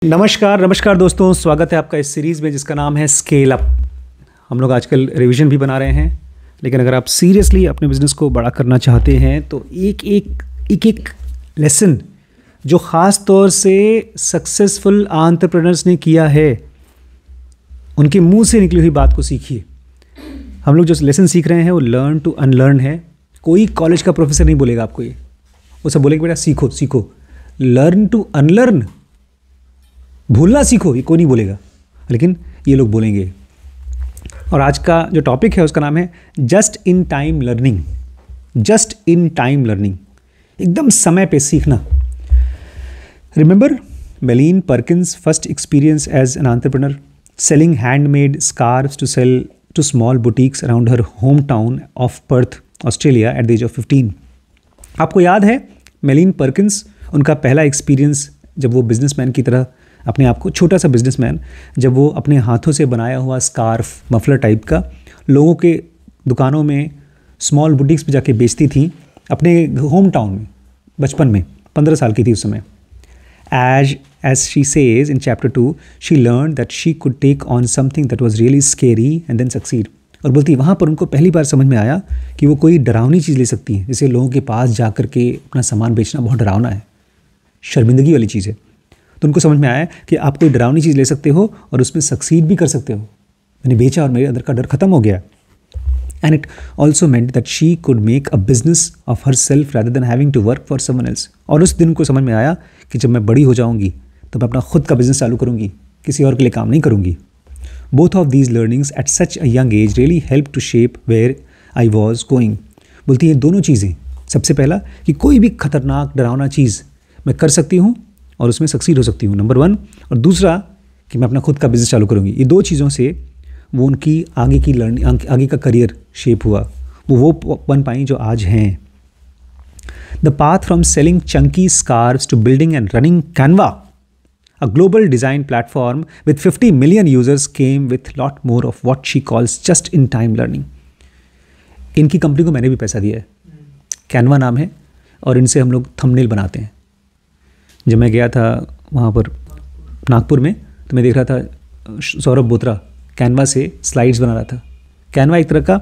नमस्कार नमस्कार दोस्तों, स्वागत है आपका इस सीरीज़ में जिसका नाम है स्केल अप। हम लोग आजकल रिवीजन भी बना रहे हैं, लेकिन अगर आप सीरियसली अपने बिज़नेस को बड़ा करना चाहते हैं तो एक लेसन जो ख़ास तौर से सक्सेसफुल एंटरप्रेन्योर्स ने किया है, उनके मुंह से निकली हुई बात को सीखिए। हम लोग जो लेसन सीख रहे हैं वो लर्न टू अनलर्न है। कोई कॉलेज का प्रोफेसर नहीं बोलेगा आपको ये, वो सब बोलेगा बेटा सीखो सीखो। लर्न टू अनलर्न, भूलना सीखो, ये कोई नहीं बोलेगा, लेकिन ये लोग बोलेंगे। और आज का जो टॉपिक है उसका नाम है just in time learning. Just in time learning, एकदम समय पे सीखना। Remember Melanie Perkins first experience as an entrepreneur selling handmade scarves to sell to small boutiques around her home town of Perth, Australia at the age of 15। आपको याद है मेलिन Perkins, उनका पहला experience जब वो बिजनेसमैन की तरह अपने आप को, छोटा सा बिजनेसमैन, जब वो अपने हाथों से बनाया हुआ स्कार्फ मफलर टाइप का लोगों के दुकानों में, स्मॉल बुटीक्स पे जाके बेचती थी अपने होम टाउन में। बचपन में 15 साल की थी उस समय। as she says in chapter 2, she learned that she could take on something that was really scary and then succeed। और बोलती है वहाँ पर उनको पहली बार समझ में आया कि वो कोई डरावनी चीज़ ले सकती है, जैसे लोगों के पास जा कर के अपना सामान बेचना बहुत डरावना है, शर्मिंदगी वाली चीज़ है। तो उनको समझ में आया कि आप कोई डरावनी चीज़ ले सकते हो और उसमें सक्सीड भी कर सकते हो। मैंने बेचा और मेरे अंदर का डर खत्म हो गया। And it also meant that she could make a business of herself rather than having to work for someone else. और उस दिन को समझ में आया कि जब मैं बड़ी हो जाऊंगी तो मैं अपना खुद का बिजनेस चालू करूंगी, किसी और के लिए काम नहीं करूंगी। Both of these learnings at such a young age really help to shape where I was going. बोलती है दोनों चीज़ें, सबसे पहला कि कोई भी खतरनाक डरावना चीज़ मैं कर सकती हूँ और उसमें सक्सीड हो सकती हूँ, नंबर 1। और दूसरा कि मैं अपना खुद का बिज़नेस चालू करूँगी। ये दो चीज़ों से वो उनकी आगे की लर्निंग, आगे का करियर शेप हुआ, वो बन पाई जो आज हैं। The path from selling chunky scarves to building and running Canva, a global design platform with 50 million users, came with lot more of what she calls just in time learning। इनकी company को मैंने भी पैसा दिया है, Canva नाम है, और इनसे हम लोग थंबनेल बनाते हैं। जब मैं गया था वहाँ पर नागपुर में तो मैं देख रहा था सौरभ बोत्रा कैनवा से स्लाइड्स बना रहा था। कैनवा एक तरह का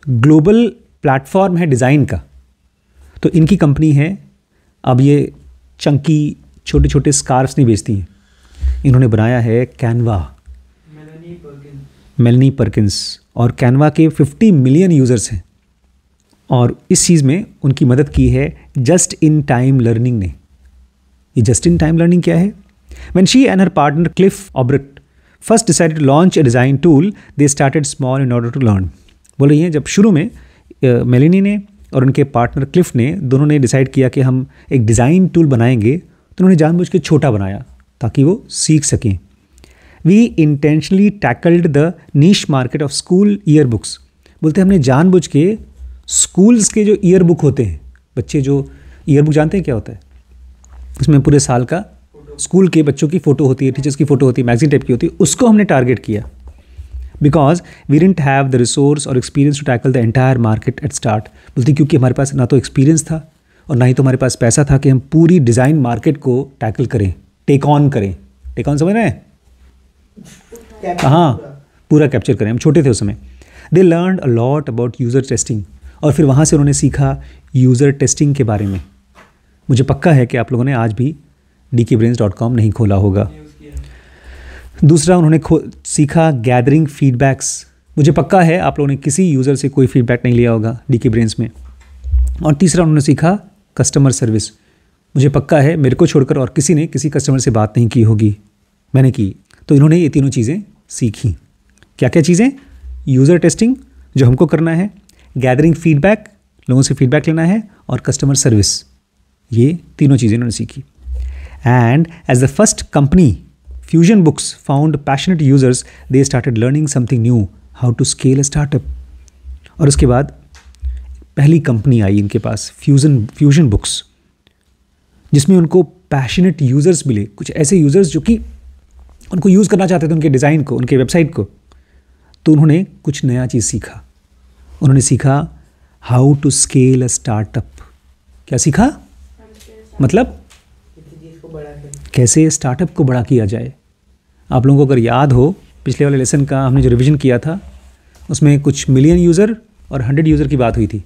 ग्लोबल प्लेटफॉर्म है डिज़ाइन का, तो इनकी कंपनी है। अब ये चंकी छोटे छोटे स्कार्फ्स नहीं बेचती हैं, इन्होंने बनाया है कैनवा, मेलनी पर्किंस, और कैनवा के 50 मिलियन यूज़र्स हैं। और इस चीज़ में उनकी मदद की है जस्ट इन टाइम लर्निंग ने। ये जस्ट इन टाइम लर्निंग क्या है? When she and her partner Cliff Obert first decided to launch a design tool, they started small in order to learn। बोल रही हैं जब शुरू में मेलिनी ने और उनके पार्टनर क्लिफ ने, दोनों ने डिसाइड किया कि हम एक डिज़ाइन टूल बनाएंगे, तो उन्होंने जानबूझ के छोटा बनाया ताकि वो सीख सकें। We intentionally tackled the niche market of school yearbooks. बोलते हमने जानबूझ के स्कूल्स के जो ईयर बुक होते हैं, बच्चे जो ईयर बुक जानते हैं क्या होता है? उसमें पूरे साल का स्कूल के बच्चों की फ़ोटो होती है, टीचर्स की फ़ोटो होती है, मैगजीन टाइप की होती है, उसको हमने टारगेट किया। Because we didn't have the resource और experience to tackle the entire market at start. बोलती क्योंकि हमारे पास ना तो एक्सपीरियंस था और ना ही तो हमारे पास पैसा था कि हम पूरी डिज़ाइन मार्केट को टैकल करें, टेक ऑन करें। टेक ऑन समझ रहे हैं? हाँ, पूरा कैप्चर करें। हम छोटे थे उस समय। They learned a lot about user testing, और फिर वहाँ से उन्होंने सीखा यूज़र टेस्टिंग के बारे में। मुझे पक्का है कि आप लोगों ने आज भी dkbrains.com नहीं खोला होगा। दूसरा उन्होंने सीखा गैदरिंग फीडबैक्स। मुझे पक्का है आप लोगों ने किसी यूज़र से कोई फीडबैक नहीं लिया होगा DKbrains में। और तीसरा उन्होंने सीखा कस्टमर सर्विस। मुझे पक्का है मेरे को छोड़कर और किसी ने किसी कस्टमर से बात नहीं की होगी, मैंने की। तो इन्होंने ये तीनों चीज़ें सीखी। क्या क्या चीज़ें? यूज़र टेस्टिंग जो हमको करना है, गैदरिंग फीडबैक, लोगों से फीडबैक लेना है, और कस्टमर सर्विस। ये तीनों चीज़ें इन्होंने सीखी। And as the first company Fusion Books found passionate users, they started learning something new, how to scale a startup. और उसके बाद पहली कंपनी आई इनके पास, फ्यूजन बुक्स, जिसमें उनको पैशनेट यूज़र्स मिले, कुछ ऐसे यूज़र्स जो कि उनको यूज़ करना चाहते थे उनके डिज़ाइन को, उनके वेबसाइट को। तो उन्होंने कुछ नया चीज़ सीखा। उन्होंने सीखा how to scale a startup. क्या सीखा? मतलब कैसे स्टार्टअप को बड़ा किया जाए। आप लोगों को अगर याद हो पिछले वाले लेसन का हमने जो रिवीजन किया था उसमें कुछ मिलियन यूज़र और 100 यूज़र की बात हुई थी।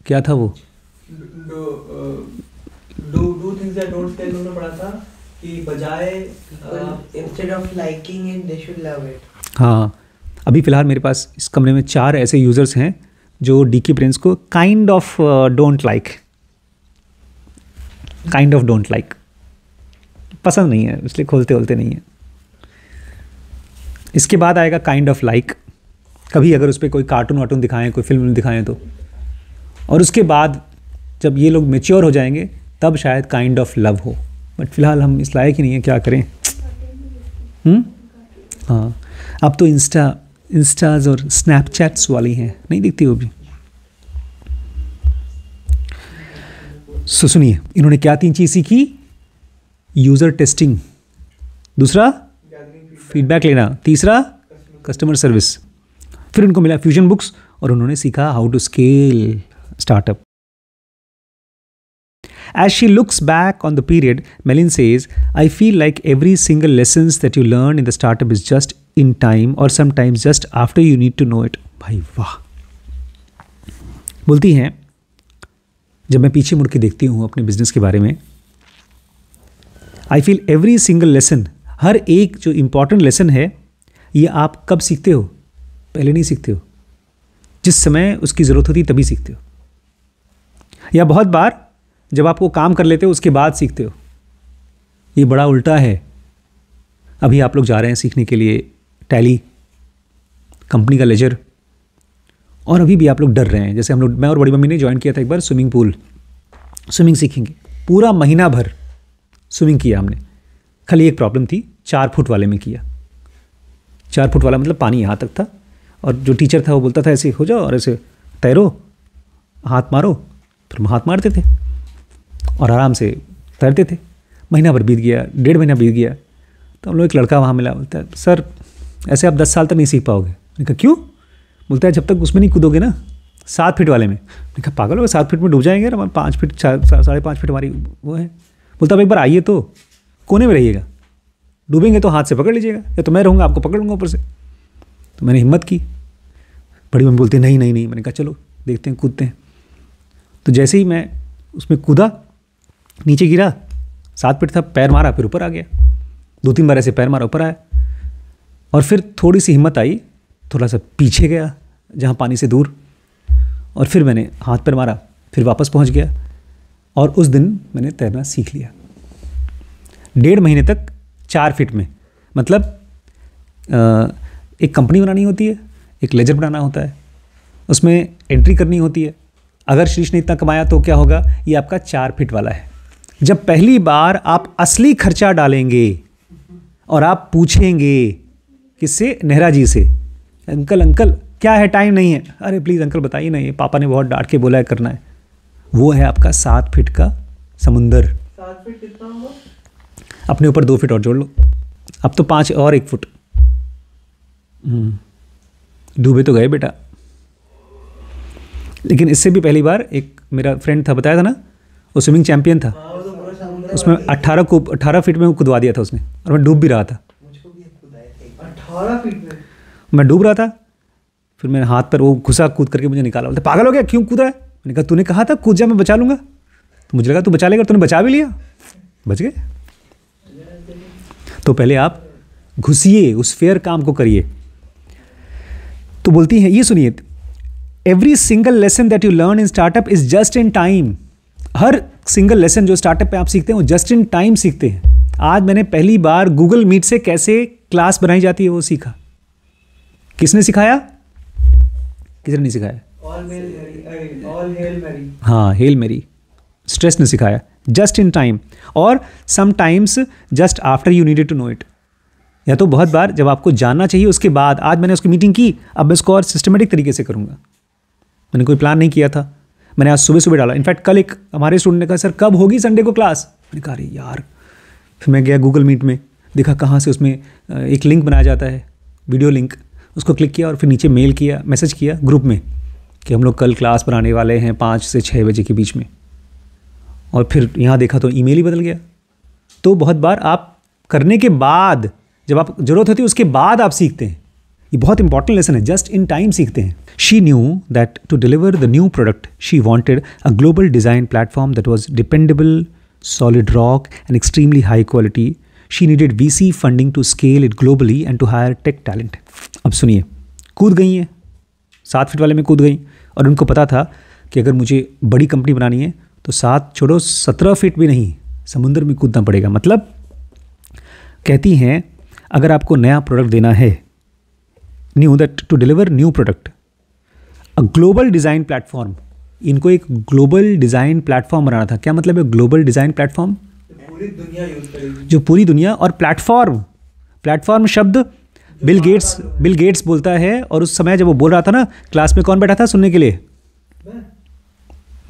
क्या था वो? Do things that don't tell उन्होंने पढ़ा था कि बजाय instead of liking it they should love it. हाँ, अभी फ़िलहाल मेरे पास इस कमरे में 4 ऐसे यूज़र्स हैं जो डीके ब्रेन्स को काइंड ऑफ डोंट लाइक पसंद नहीं है, इसलिए खोलते नहीं है। इसके बाद आएगा काइंड ऑफ लाइक, कभी अगर उस पर कोई कार्टून वार्टून दिखाएं, कोई फिल्म दिखाएं तो। और उसके बाद जब ये लोग मैच्योर हो जाएंगे तब शायद काइंड ऑफ लव हो, बट फिलहाल हम इस लायक ही नहीं है, क्या करें। हाँ, अब तो इंस्टाज और स्नैपचैट्स वाली हैं, नहीं दिखती वो भी। सुनिए, इन्होंने क्या 3 चीज़ सीखी? यूज़र टेस्टिंग, दूसरा फीडबैक लेना, तीसरा कस्टमर सर्विस। फिर उनको मिला फ्यूजन बुक्स और उन्होंने सीखा how to scale startup. As she looks back on the period, Melin says, I feel like every single lessons that you learn in the startup is just in time or sometimes just after you need to know it. भाई वाह। बोलती हैं, जब मैं पीछे मुड़ के देखती हूँ अपने बिजनेस के बारे में, I feel every single lesson, हर एक जो इम्पॉर्टेंट लेसन है ये आप कब सीखते हो? पहले नहीं सीखते हो, जिस समय उसकी ज़रूरत होती तभी सीखते हो, या बहुत बार जब आपको काम कर लेते हो उसके बाद सीखते हो। ये बड़ा उल्टा है। अभी आप लोग जा रहे हैं सीखने के लिए टैली, कंपनी का लेजर, और अभी भी आप लोग डर रहे हैं। जैसे हम लोग, मैं और बड़ी मम्मी ने ज्वाइन किया था एक बार स्विमिंग पूल, स्विमिंग सीखेंगे, पूरा महीना भर स्विमिंग किया हमने। खाली एक प्रॉब्लम थी, 4 फुट वाले में किया। 4 फुट वाला मतलब पानी यहाँ तक था, और जो टीचर था वो बोलता था ऐसे हो जाओ और ऐसे तैरो, हाथ मारो, फिर हम हाथ मारते थे और आराम से तैरते थे। महीना भर बीत गया, 1.5 महीना बीत गया, तो हम लोग एक लड़का वहाँ मिला, बोलता है सर ऐसे आप 10 साल तक नहीं सीख पाओगे। मैंने कहा क्यों? बोलता है जब तक उसमें नहीं कूदोगे ना, 7 फीट वाले में। मैंने कहा पागल हो, 7 फीट में डूब जाएंगे, हमारे 5 फीट 5.5 फीट हमारी वो है। बोलता अब एक बार आइए तो कोने में रहिएगा, डूबेंगे तो हाथ से पकड़ लीजिएगा, या तो मैं रहूँगा आपको पकड़ लूँगा ऊपर से। तो मैंने हिम्मत की। बड़ी मम्मी बोलती नहीं नहीं नहीं। मैंने कहा चलो देखते हैं, कूदते हैं। तो जैसे ही मैं उसमें कूदा, नीचे गिरा, 7 फीट था, पैर मारा, फिर ऊपर आ गया। 2-3 बार ऐसे पैर मारा, ऊपर आया, और फिर थोड़ी सी हिम्मत आई, थोड़ा सा पीछे गया जहाँ पानी से दूर, और फिर मैंने हाथ पैर मारा, फिर वापस पहुँच गया, और उस दिन मैंने तैरना सीख लिया। 1.5 महीने तक 4 फीट में, मतलब एक कंपनी बनानी होती है, एक लेजर बनाना होता है, उसमें एंट्री करनी होती है। अगर शीर्ष ने इतना कमाया तो क्या होगा? ये आपका 4 फीट वाला है। जब पहली बार आप असली खर्चा डालेंगे और आप पूछेंगे किससे? नेहरा जी से, अंकल अंकल क्या है, टाइम नहीं है। अरे प्लीज़ अंकल बताइए ना, ये पापा ने बहुत डांट के बोला है करना है। वो है आपका 7 फीट का समुंदर। 7 फीट कितना होगा? अपने ऊपर 2 फीट और जोड़ लो, अब तो 5 और 1 फुट। डूबे तो गए बेटा। लेकिन इससे भी पहली बार एक मेरा फ्रेंड था, बताया था ना, वो स्विमिंग चैंपियन था, उसमें 18 फीट में कूदवा दिया था उसने, और मैं डूब भी रहा था। 18 फीट में मैं डूब रहा था, फिर मैंने हाथ पर वो घुसा, कूद करके मुझे निकाला। बोलते पागल हो गया, क्यों कूद रहा है? मैंने कहा तूने कहा था कूद जा, मैं बचा लूँगा। तो मुझे लगा तू बचा लेगा, तूने बचा भी लिया, बच गए। तो पहले आप घुसिए, उस फेयर काम को करिए। तो बोलती हैं, ये सुनिए, every single lesson that you learn in startup is just in time. Her single lesson जो स्टार्टअप पे आप सीखते हैं वो जस्ट इन टाइम सीखते हैं। आज मैंने पहली बार गूगल मीट से कैसे क्लास बनाई जाती है वो सीखा। किसने सिखाया? किसने नहीं सिखाया? All hail Mary. हाँ, हेल मैरी स्ट्रेस ने सिखाया। जस्ट इन टाइम, और sometimes just after you needed to know it. या तो बहुत बार जब आपको जानना चाहिए उसके बाद। आज मैंने उसकी मीटिंग की, अब मैं इसको और सिस्टमेटिक तरीके से करूँगा। मैंने कोई प्लान नहीं किया था, मैंने आज सुबह सुबह डाला। इनफैक्ट कल एक हमारे स्टूडेंट ने कहा सर कब होगी संडे को क्लास? मैंने कहा अरे यार। फिर मैं गया गूगल मीट में, देखा कहाँ से उसमें एक लिंक बनाया जाता है, वीडियो लिंक, उसको क्लिक किया और फिर नीचे मेल किया, मैसेज किया ग्रुप में कि हम लोग कल क्लास बनाने वाले हैं 5 से 6 बजे के बीच में। और फिर यहाँ देखा तो ईमेल ही बदल गया। तो बहुत बार आप करने के बाद, जब आप जरूरत होती है उसके बाद आप सीखते हैं। ये बहुत इंपॉर्टेंट लेसन है, जस्ट इन टाइम सीखते हैं। She knew that to deliver the new product she wanted a global design platform that was dependable, solid rock and extremely high quality. She needed VC funding to scale it globally and to hire tech talent. अब सुनिए, कूद गई हैं, 7 feet वाले में कूद गई, और उनको पता था कि अगर मुझे बड़ी कंपनी बनानी है तो 7 छोड़ो 17 फीट भी नहीं, समुंदर में कूदना पड़ेगा। मतलब कहती हैं अगर आपको नया प्रोडक्ट देना है, new that to deliver new product a global design platform, इनको एक ग्लोबल डिज़ाइन प्लेटफॉर्म बनाना था। क्या मतलब है ग्लोबल डिज़ाइन प्लेटफॉर्म? पूरी दुनिया यूज करेगी, जो पूरी दुनिया, और प्लेटफॉर्म शब्द बिल गेट्स बोलता है। और उस समय जब वो बोल रहा था ना, क्लास में कौन बैठा था सुनने के लिए?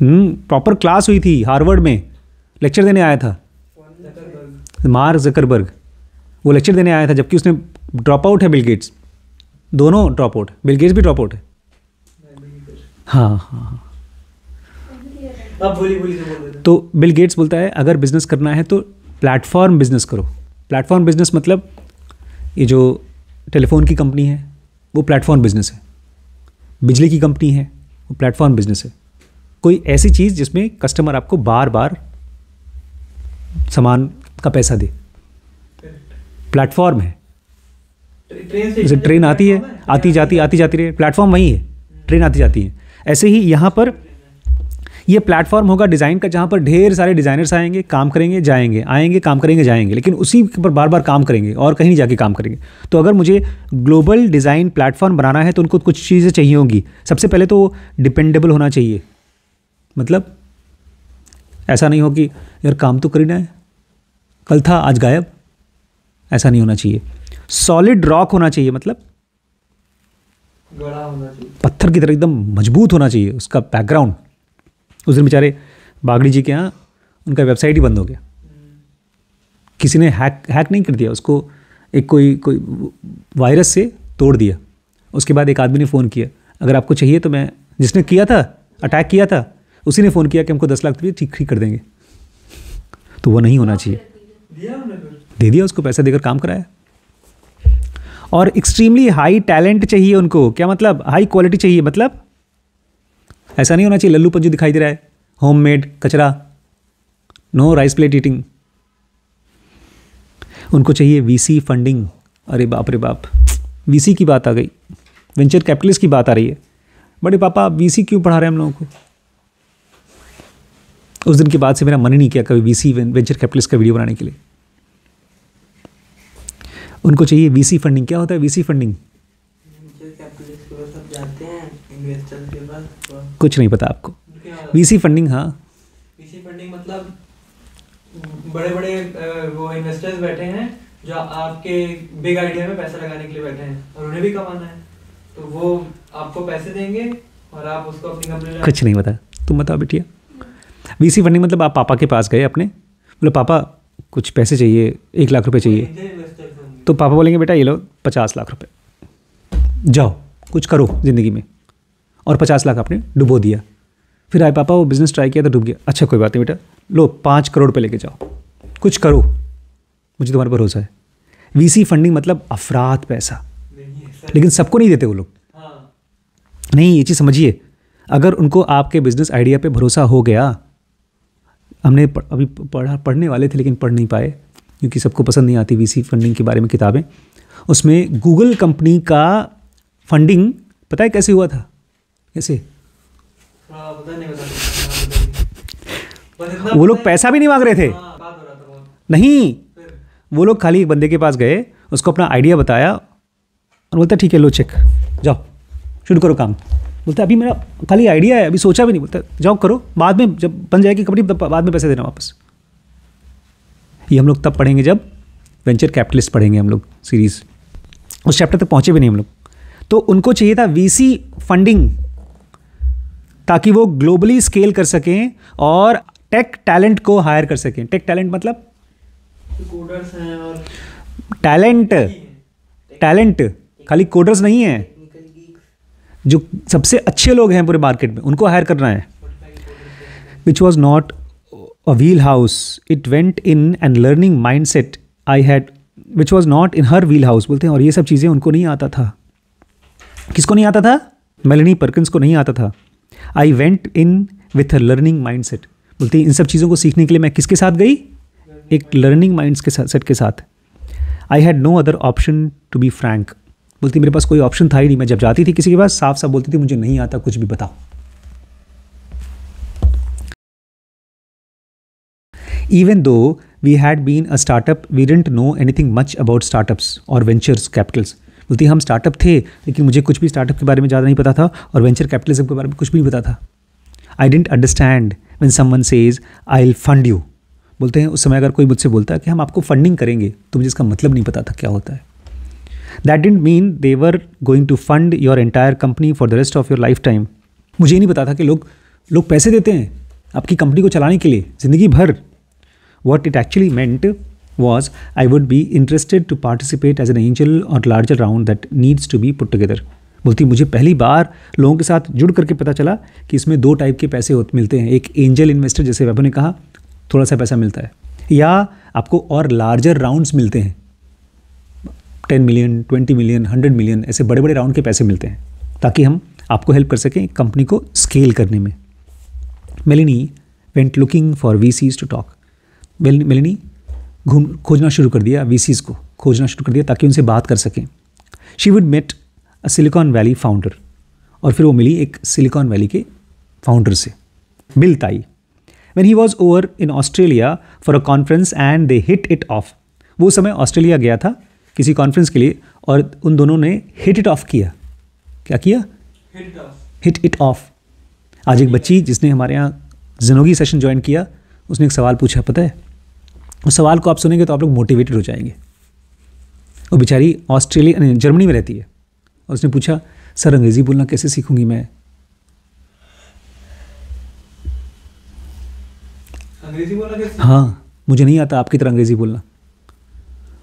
प्रॉपर क्लास हुई थी, हार्वर्ड में लेक्चर देने आया था मार्क ज़करबर्ग, वो लेक्चर देने आया था, जबकि उसने ड्रॉप आउट है बिल गेट्स, दोनों ड्रॉप आउट, बिल गेट्स भी ड्रॉप आउट है। हाँ। अब बोली तो बिल गेट्स बोलता है अगर बिजनेस करना है तो प्लेटफॉर्म बिजनेस करो। प्लेटफॉर्म बिजनेस मतलब ये जो टेलीफोन की कंपनी है वो प्लेटफॉर्म बिजनेस है, बिजली की कंपनी है वो प्लेटफॉर्म बिजनेस है। कोई ऐसी चीज़ जिसमें कस्टमर आपको बार बार सामान का पैसा दे, प्लेटफॉर्म है। जैसे ट्रेन आती है, आती जाती रहे, प्लेटफॉर्म वही है, ट्रेन आती जाती है। ऐसे ही यहाँ पर ये प्लेटफॉर्म होगा डिज़ाइन का, जहाँ पर ढेर सारे डिज़ाइनर्स आएंगे, काम करेंगे जाएंगे, आएंगे काम करेंगे जाएंगे, लेकिन उसी पर बार बार काम करेंगे और कहीं नहीं जाके काम करेंगे। तो अगर मुझे ग्लोबल डिज़ाइन प्लेटफॉर्म बनाना है तो उनको कुछ चीज़ें चाहिए होंगी। सबसे पहले तो डिपेंडेबल होना चाहिए, मतलब ऐसा नहीं हो कि यार काम तो करना है, कल था आज गायब, ऐसा नहीं होना चाहिए। सॉलिड रॉक होना चाहिए, मतलब गड़ा होना चाहिए, पत्थर की तरह एकदम मजबूत होना चाहिए उसका बैकग्राउंड। उस दिन बेचारे बागड़ी जी के यहाँ उनका वेबसाइट ही बंद हो गया, किसी ने हैक नहीं कर दिया उसको, एक कोई वायरस से तोड़ दिया। उसके बाद एक आदमी ने फ़ोन किया, अगर आपको चाहिए तो मैं, जिसने किया था अटैक किया था उसी ने फ़ोन किया कि हमको 10 लाख रुपये ठीक कर देंगे। तो वो नहीं होना चाहिए। दे दिया उसको, पैसा देकर काम कराया। और एक्सट्रीमली हाई टैलेंट चाहिए उनको। क्या मतलब? हाई क्वालिटी चाहिए, मतलब ऐसा नहीं होना चाहिए लल्लू पंजू दिखाई दे रहा है, होममेड कचरा, नो राइस प्लेट ईटिंग। उनको चाहिए VC फंडिंग। अरे बाप रे बाप, VC की बात आ गई, वेंचर कैपिटलिस्ट की बात आ रही है। बड़े पापा VC क्यों पढ़ा रहे हैं हम लोगों को? उस दिन के बाद से मेरा मन ही नहीं किया कभी VC वेंचर कैपिटलिस्ट का वीडियो बनाने के लिए। उनको चाहिए VC फंडिंग। क्या होता है VC फंडिंग? कुछ नहीं पता आपको? VC फंडिंग, हाँ VC फंडिंग मतलब बड़े बड़े वो इन्वेस्टर्स बैठे हैं जो आपके बिग आइडिया में पैसा लगाने के लिए बैठे हैं और उन्हें भी कमाना है, तो वो आपको पैसे देंगे और आप उसको अपनी कंपनी में। कुछ नहीं पता, तुम बताओ बेटिया। VC फंडिंग मतलब आप पापा के पास गए अपने, बोले पापा कुछ पैसे चाहिए, 1 लाख रुपए चाहिए, तो पापा बोलेंगे बेटा ये लो 50 लाख रुपए, जाओ कुछ करो ज़िंदगी में, और 50 लाख आपने डुबो दिया। फिर आए पापा वो बिज़नेस ट्राई किया तो डूब गया, अच्छा कोई बात नहीं बेटा, लो 5 करोड़ रुपए लेके जाओ, कुछ करो, मुझे तुम्हारे पर भरोसा है। VC फंडिंग मतलब अफरात पैसा, लेकिन सबको नहीं देते वो लोग। नहीं, ये चीज़ समझिए, अगर उनको आपके बिजनेस आइडिया पे भरोसा हो गया, हमने अभी पढ़ने वाले थे लेकिन पढ़ नहीं पाए क्योंकि सबको पसंद नहीं आती VC फंडिंग के बारे में किताबें। उसमें गूगल कंपनी का फंडिंग पता है कैसे हुआ था? कैसे? वो लोग पैसा भी नहीं मांग रहे थे, नहीं, वो लोग खाली एक बंदे के पास गए, उसको अपना आइडिया बताया और बोलता ठीक है लो चेक, जाओ शुरू करो काम। बोलता अभी मेरा खाली आइडिया है, अभी सोचा भी नहीं। बोलता जाओ करो, बाद में जब बन जाएगी कंपनी बाद में पैसे देना वापस। ये हम लोग तब पढ़ेंगे जब वेंचर कैपिटलिस्ट पढ़ेंगे हम लोग सीरीज़, उस चैप्टर तक पहुँचे भी नहीं हम लोग। तो उनको चाहिए था VC फंडिंग ताकि वो ग्लोबली स्केल कर सकें और टेक टैलेंट को हायर कर सकें। टेक टैलेंट मतलब कोडर्स हैं और टैलेंट खाली कोडर्स नहीं है, जो सबसे अच्छे लोग हैं पूरे मार्केट में उनको हायर करना है। Which was not a wheel house, it went in and learning mind set I had which was not in her wheel house, बोलते हैं, और ये सब चीज़ें उनको नहीं आता था. किसको नहीं आता था? मेलेनी परकिंस को नहीं आता था. I went in with a learning mind set, बोलती है इन सब चीज़ों को सीखने के लिए मैं किसके साथ गई? एक लर्निंग माइंड के सेट के साथ. I had no other option to be frank, बोलती मेरे पास कोई ऑप्शन था ही नहीं. मैं जब जाती थी किसी के पास साफ साफ बोलती थी मुझे नहीं आता, कुछ भी बताओ. Even though we had been a startup, we didn't know anything much about startups or ventures capitals. बोलती हम स्टार्टअप थे लेकिन मुझे कुछ भी स्टार्टअप के बारे में ज़्यादा नहीं पता था और वेंचर कैपिटलिज्म के बारे में कुछ भी नहीं पता था. I didn't understand when someone says I will fund you, बोलते हैं उस समय अगर कोई मुझसे बोलता है कि हम आपको फंडिंग करेंगे तो मुझे इसका मतलब नहीं पता था क्या होता है. That didn't mean they were going to fund your entire company for the rest of your life time. मुझे ही नहीं पता था कि लोग पैसे देते हैं आपकी कंपनी को चलाने के लिए ज़िंदगी भर. What it actually meant was I would be interested to participate as an angel or larger round that needs to be put together. बोलती मुझे पहली बार लोगों के साथ जुड़ करके पता चला कि इसमें दो टाइप के पैसे मिलते हैं. एक एंजल इन्वेस्टर जैसे वैभव ने कहा थोड़ा सा पैसा मिलता है, या आपको और लार्जर राउंड्स मिलते हैं 10 मिलियन 20 मिलियन 100 मिलियन ऐसे बड़े बड़े राउंड के पैसे मिलते हैं ताकि हम आपको हेल्प कर सकें कंपनी को स्केल करने में. Melanie went looking for VCs to talk. Melanie खोजना शुरू कर दिया, VCs को खोजना शुरू कर दिया ताकि उनसे बात कर सकें. She would met a Silicon Valley founder, और फिर वो मिली एक सिलिकॉन वैली के फाउंडर से, Bill Tai. When he was over in Australia for a conference and they hit it off. वो समय ऑस्ट्रेलिया गया था किसी कॉन्फ्रेंस के लिए और उन दोनों ने हिट इट ऑफ किया. क्या किया? Hit it of. आज एक बच्ची जिसने हमारे यहाँ जिनोगी सेशन ज्वाइन किया उसने एक सवाल पूछा, पता है उस सवाल को आप सुनेंगे तो आप लोग मोटिवेटेड हो जाएंगे. वो बेचारी ऑस्ट्रेलिया जर्मनी में रहती है और उसने पूछा सर अंग्रेज़ी बोलना कैसे सीखूंगी मैं? अंग्रेजी बोलना कैसे? हाँ, मुझे नहीं आता आपकी तरह अंग्रेज़ी बोलना,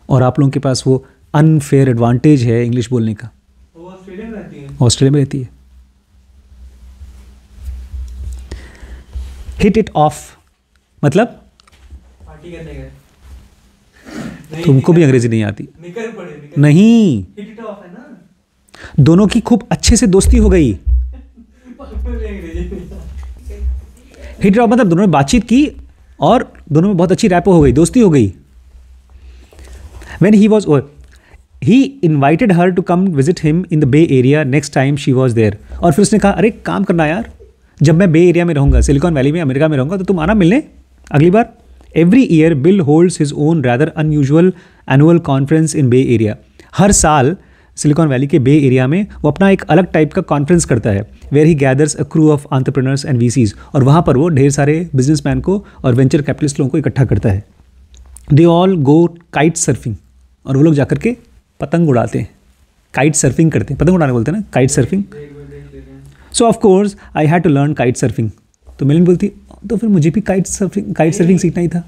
और आप लोगों के पास वो अनफेयर एडवांटेज है इंग्लिश बोलने का. वो ऑस्ट्रेलिया में रहती है. ऑस्ट्रेलिया में रहती है. हिट इट ऑफ मतलब पार्टी करने गए. तुमको भी अंग्रेजी नहीं आती? निकल पड़े. नहीं, हिट इट ऑफ है ना. दोनों की खूब अच्छे से दोस्ती हो गई. हिट इट ऑफ मतलब दोनों ने बातचीत की और दोनों में बहुत अच्छी रैपो हो गई, दोस्ती हो गई. When he was over, he invited her to come visit him in the Bay Area next time she was there. और फिर उसने कहा अरे काम करना यार, जब मैं बे एरिया में रहूँगा, सिलिकॉन वैली में, अमेरिका में रहूँगा तो तुम आना मिलने अगली बार. Every year Bill holds his own rather unusual annual conference in Bay Area. हर साल सिलिकॉन वैली के बे एरिया में वो अपना एक अलग टाइप का कॉन्फ्रेंस करता है, where he gathers a crew of entrepreneurs and VCs. और वहाँ पर वो ढेर सारे बिजनेसमैन को और वेंचर कैपिटलिस्ट लोगों को इकट्ठा करता है. They all go kite surfing, और वो लोग जाकर के पतंग उड़ाते हैं. काइट सर्फिंग करते हैं, पतंग उड़ाने बोलते हैं ना, kite surfing. So of course I had to learn kite surfing. तो मेलिन बोलती तो फिर मुझे भी काइट सर्फिंग सीखना ही था.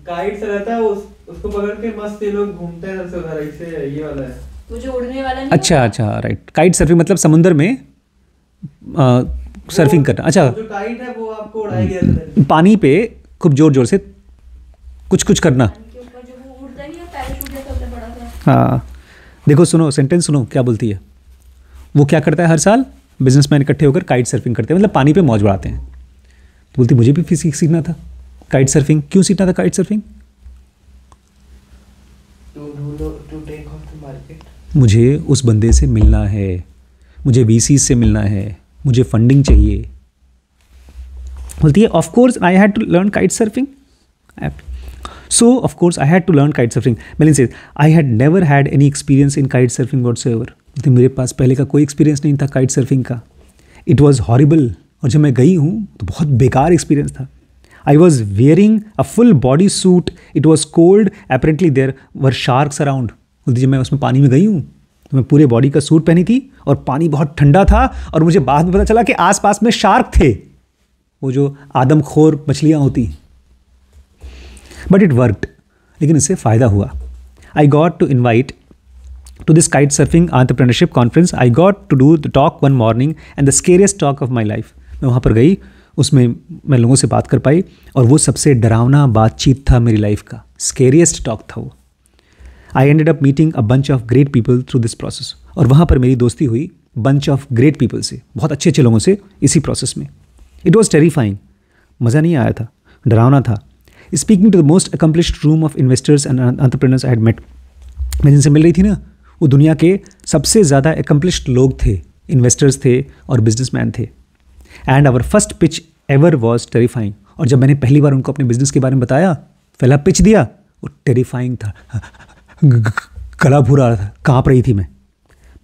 काइट से रहता है उसको पकड़ के मस्त ये लोग घूमते हैं इधर से उधर. ऐसे ये वाला है वो जो उड़ने वाला नहीं. अच्छा राइट. काइट सर्फिंग मतलब समुंदर में सर्फिंग करना. अच्छा, जो काइट है वो आपको उड़ाएगी पानी पे खूब जोर जोर से कुछ करना. के ऊपर जो वो उड़ता है या पैराशूट जैसा होता है बड़ा सा. हाँ, देखो सुनो सेंटेंस सुनो क्या बोलती है. वो क्या करता है हर साल बिजनेसमैन इकट्ठे होकर काइट सर्फिंग करते हैं, मतलब पानी पे मौज उड़ाते हैं. तो बोलती मुझे भी फिर सीखना था काइट सर्फिंग. क्यों सीखना था kite surfing? To take off the market. मुझे उस बंदे से मिलना है, मुझे VCs से मिलना है, मुझे फंडिंग चाहिए. बोलती है of course I had to learn kite surfing. So of course I had to learn kite surfing. Melin says I had never had any experience in kite surfing whatsoever. तो मेरे पास पहले का कोई एक्सपीरियंस नहीं था काइट सर्फिंग का. It was horrible. और जब मैं गई हूँ तो बहुत बेकार एक्सपीरियंस था. I was wearing a full body suit. It was cold. Apparently there were sharks around. बोलती जब मैं उसमें पानी में गई हूँ तो मैं पूरे बॉडी का सूट पहनी थी और पानी बहुत ठंडा था, और मुझे बाद में पता चला कि आसपास में शार्क थे, वो जो आदमखोर मछलियाँ होती. But it worked. लेकिन इससे फ़ायदा हुआ. I got to invite to this kite surfing entrepreneurship conference. I got to do the talk one morning and the scariest talk of my life. मैं वहाँ पर गई, उसमें मैं लोगों से बात कर पाई और वो सबसे डरावना बातचीत था मेरी लाइफ का. स्केरियस्ट टॉक था वो. I ended up meeting a bunch of great people through this process, और वहाँ पर मेरी दोस्ती हुई बंच ऑफ ग्रेट पीपल से, बहुत अच्छे अच्छे लोगों से इसी प्रोसेस में। इट वॉज टेरिफाइंग, मज़ा नहीं आया था, डरावना था। Speaking to the most accomplished room of investors and entrepreneurs I had met, मैं जिनसे मिल रही थी ना, वो दुनिया के सबसे ज़्यादा अकम्पलिश्ड लोग थे, इन्वेस्टर्स थे और बिजनेसमैन थे। And our first pitch ever was terrifying, और जब मैंने पहली बार उनको अपने बिजनेस के बारे में बताया, पहला पिच दिया, वो टेरिफाइंग था, गला भूरा था, काँप रही थी मैं।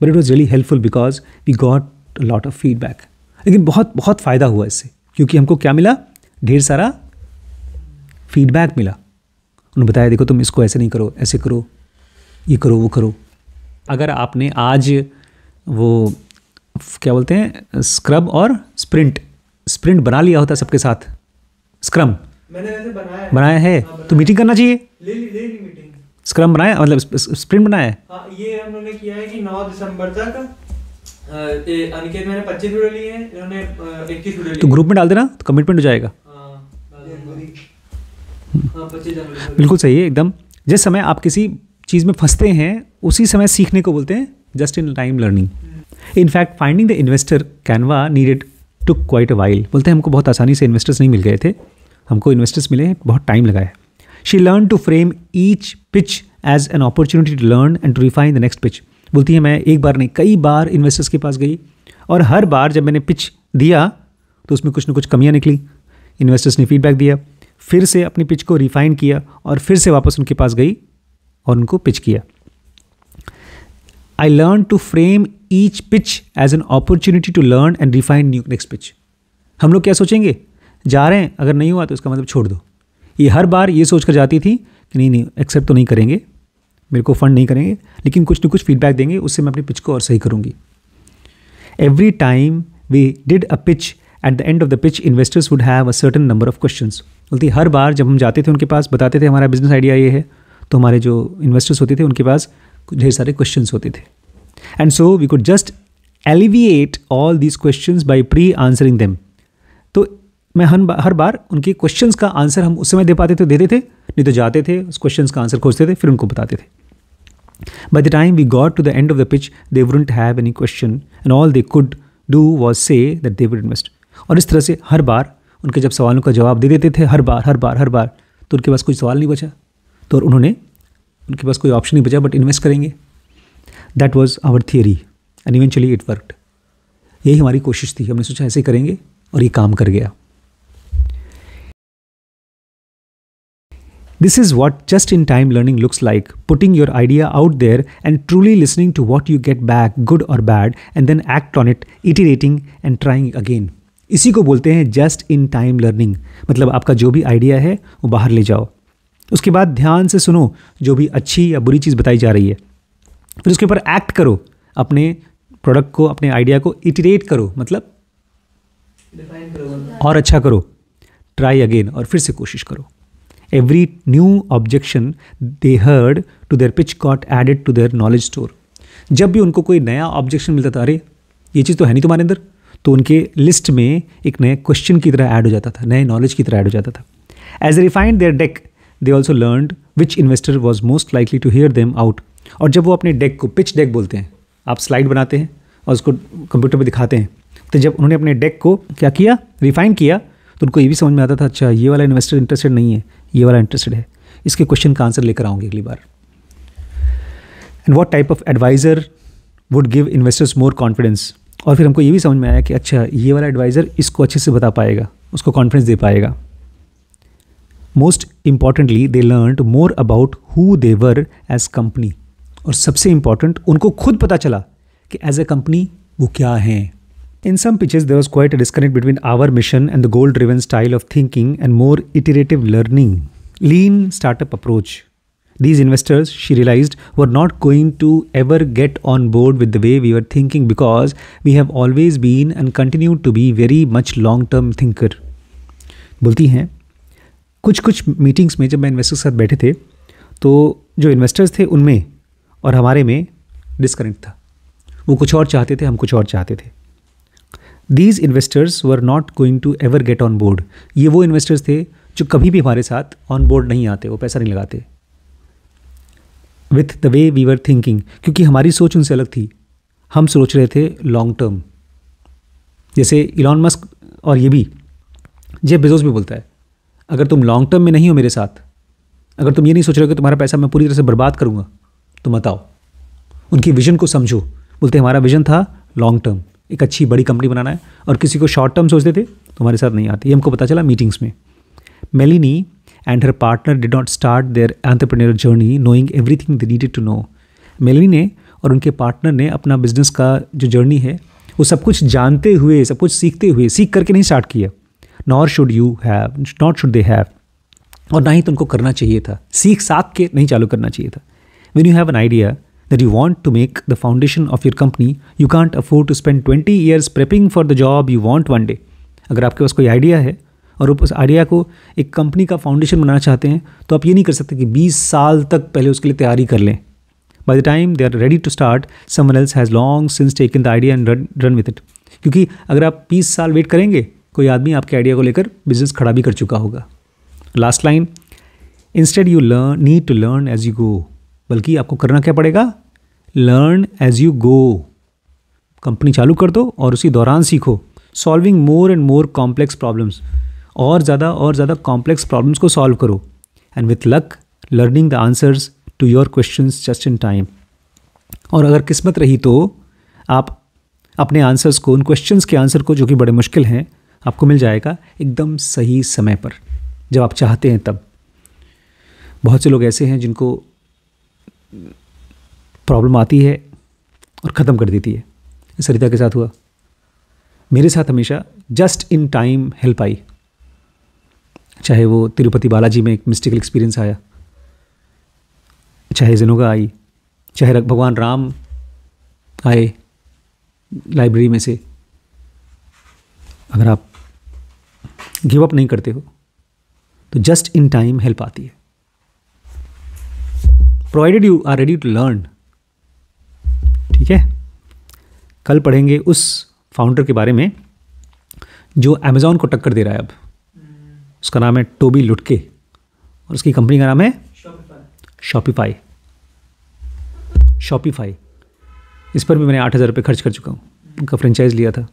But it was really helpful because we got a lot of feedback. लेकिन बहुत बहुत फ़ायदा हुआ इससे, क्योंकि हमको क्या मिला, ढेर सारा फीडबैक मिला। उन्होंने बताया देखो तुम इसको ऐसे नहीं करो, ऐसे करो, ये करो, वो करो। अगर आपने आज वो क्या बोलते हैं स्क्रब और स्प्रिंट बना लिया होता सबके साथ, स्क्रम मैंने वैसे बनाया है तो मीटिंग करना चाहिए। ले ली मीटिंग। स्क्रम बनाया मतलब स्प्रिंट बनाया है। हाँ, ये हम लोगों ने किया है कि 9 दिसंबर तक अनिकेत मैंने 25 वीडियो लिए हैं, इन्होंने 21 वीडियो लिए। तो ग्रुप में डाल देना तो कमिटमेंट हो जाएगा। हाँ, 25 जनवरी। बिल्कुल सही है एकदम। जिस समय आप किसी चीज़ में फंसते हैं उसी समय सीखने को बोलते हैं just in time learning. In fact finding the investor Canva needed took quite a while, बोलते हैं हमको बहुत आसानी से इन्वेस्टर्स नहीं मिल गए थे, हमको इन्वेस्टर्स मिले, बहुत टाइम लगा है। She learn to frame each pitch as an opportunity to learn and to refine the next pitch. बोलती है मैं एक बार नहीं कई बार इन्वेस्टर्स के पास गई, और हर बार जब मैंने पिच दिया तो उसमें कुछ ना कुछ कमियां निकली, इन्वेस्टर्स ने फीडबैक दिया, फिर से अपनी पिच को रिफाइन किया और फिर से वापस उनके पास गई और उनको पिच किया। I learn to frame each pitch as an opportunity to learn and refine new next pitch. हम लोग क्या सोचेंगे, जा रहे हैं, अगर नहीं हुआ तो इसका मतलब छोड़ दो। ये हर बार ये सोच कर जाती थी कि नहीं एक्सेप्ट तो नहीं करेंगे, मेरे को फंड नहीं करेंगे, लेकिन कुछ न कुछ फीडबैक देंगे, उससे मैं अपनी पिच को और सही करूँगी। Every time we did a pitch, at the end of the pitch investors would have a certain number of questions. बोलती हर बार जब हम जाते थे उनके पास, बताते थे हमारा बिजनेस आइडिया ये है, तो हमारे जो इन्वेस्टर्स होते थे उनके पास ढेर सारे क्वेश्चंस होते थे। And so we could just alleviate all these questions by pre answering them. तो मैं हर बार उनके क्वेश्चंस का आंसर हम उस समय दे पाते थे, देते थे, नहीं तो जाते थे उस क्वेश्चंस का आंसर खोजते थे, फिर उनको बताते थे। By the time we got to the end of the pitch, they wouldn't have any question and all they could do was say that they would invest. और इस तरह से हर बार उनके जब सवालों का जवाब दे देते थे, हर बार, तो उनके पास कोई सवाल नहीं बचा, तो उनके पास कोई ऑप्शन नहीं बचा बट इन्वेस्ट करेंगे। That was our theory and eventually it worked. यही हमारी कोशिश थी, हमने सोचा ऐसे करेंगे और ये काम कर गया। This is what just-in-time learning looks like, putting your idea out there and truly listening to what you get back, good or bad, and then act on it, iterating and trying again. इसी को बोलते हैं just-in-time learning। मतलब आपका जो भी idea है वो बाहर ले जाओ, उसके बाद ध्यान से सुनो जो भी अच्छी या बुरी चीज़ बताई जा रही है, फिर उसके ऊपर एक्ट करो, अपने प्रोडक्ट को, अपने आइडिया को इटरेट करो, मतलब डिफाइन करो और अच्छा करो, ट्राई अगेन, और फिर से कोशिश करो। Every new objection they heard to their pitch got added to their knowledge store. जब भी उनको कोई नया ऑब्जेक्शन मिलता था, अरे ये चीज़ तो है नहीं तुम्हारे अंदर, तो उनके लिस्ट में एक नए क्वेश्चन की तरह ऐड हो जाता था, नए नॉलेज की तरह ऐड हो जाता था। As they refined their deck, they also learned which investor was most likely to hear them out. और जब वो अपने डेक को, पिच डेक बोलते हैं, आप स्लाइड बनाते हैं और उसको कंप्यूटर पर दिखाते हैं, तो जब उन्होंने अपने डेक को क्या किया, रिफाइन किया, तो उनको ये भी समझ में आता था अच्छा ये वाला इन्वेस्टर इंटरेस्टेड नहीं है, ये वाला इंटरेस्टेड है, इसके क्वेश्चन का आंसर लेकर आऊँगी अगली बार। And what type of adviser would give investors more confidence. और फिर हमको ये भी समझ में आया कि अच्छा ये वाला एडवाइज़र इसको अच्छे से बता पाएगा, उसको कॉन्फिडेंस दे पाएगा। Most importantly they learned more about who they were as company, और सबसे इंपॉर्टेंट उनको खुद पता चला कि एज ए कंपनी वो क्या हैं। In some pitches, there was quite a disconnect between our mission and the goal-driven style of thinking and more iterative learning, lean startup approach. These investors, she realized, were not going to ever get on board with the way we were thinking because we have always been and continue to be very much long-term thinker. बोलती हैं कुछ meetings में जब मैं investors के साथ बैठे थे तो जो इन्वेस्टर्स थे उनमें और हमारे में डिस्कनेक्ट था। वो कुछ और चाहते थे, हम कुछ और चाहते थे। These investors were not going to ever get on board. ये वो इन्वेस्टर्स थे जो कभी भी हमारे साथ ऑन बोर्ड नहीं आते, वो पैसा नहीं लगाते। With the way we were thinking, क्योंकि हमारी सोच उनसे अलग थी। हम सोच रहे थे लॉन्ग टर्म। जैसे इलॉन मस्क और ये भी जेफ बेजोस भी बोलता है, अगर तुम लॉन्ग टर्म में नहीं हो मेरे साथ, अगर तुम ये नहीं सोच रहे हो कि तुम्हारा पैसा मैं पूरी तरह से बर्बाद करूँगा, तो मत आओ। उनकी विजन को समझो। बोलते हमारा विजन था लॉन्ग टर्म, एक अच्छी बड़ी कंपनी बनाना है, और किसी को शॉर्ट टर्म सोचते थे तो हमारे साथ नहीं आते। ये हमको पता चला मीटिंग्स में। Melanie and her partner did not start their entrepreneur journey knowing everything they needed to know. Melanie ने और उनके पार्टनर ने अपना बिजनेस का जो जर्नी है वो सब कुछ जानते हुए, सब कुछ सीखते हुए, सीख करके नहीं स्टार्ट किया। नॉट शुड दे हैव, और ना ही तुमको करना चाहिए था। सीख साख के नहीं चालू करना चाहिए था। When you have an idea that you want to make the foundation of your company, you can't afford to spend 20 years prepping for the job you want one day. अगर आपके पास कोई आइडिया है और उस आइडिया को एक company का foundation बनाना चाहते हैं, तो आप ये नहीं कर सकते कि 20 साल तक पहले उसके लिए तैयारी कर लें। By the time they are ready to start, someone else has long since taken the idea and run with it. क्योंकि अगर आप 20 साल वेट करेंगे, कोई आदमी आपके आइडिया को लेकर बिजनेस खड़ा भी कर चुका होगा। Last line, instead you need to learn as you go. बल्कि आपको करना क्या पड़ेगा? Learn as you go. Company चालू कर दो और उसी दौरान सीखो। Solving more and more complex problems, और ज़्यादा कॉम्प्लेक्स प्रॉब्लम्स को सॉल्व करो। And with luck learning the answers to your questions just in time. और अगर किस्मत रही तो आप अपने आंसर्स को, उन क्वेश्चंस के आंसर को जो कि बड़े मुश्किल हैं, आपको मिल जाएगा एकदम सही समय पर, जब आप चाहते हैं तब। बहुत से लोग ऐसे हैं जिनको प्रॉब्लम आती है और ख़त्म कर देती है। सरिता के साथ हुआ। मेरे साथ हमेशा just in time help I. चाहे वो तिरुपति बालाजी में एक मिस्टिकल एक्सपीरियंस आया, चाहे जिनोगा आई, चाहे भगवान राम आए लाइब्रेरी में से। अगर आप गिव अप नहीं करते हो तो जस्ट इन टाइम हेल्प आती है। Provided you are ready to learn. ठीक है, कल पढ़ेंगे उस फाउंडर के बारे में जो अमेज़ॉन को टक्कर दे रहा है अब। उसका नाम है टोबी लुटके और उसकी कंपनी का नाम है शॉपिफाई। इस पर भी मैंने 8,000 रुपये खर्च कर चुका हूँ। उनका फ्रेंचाइज लिया था।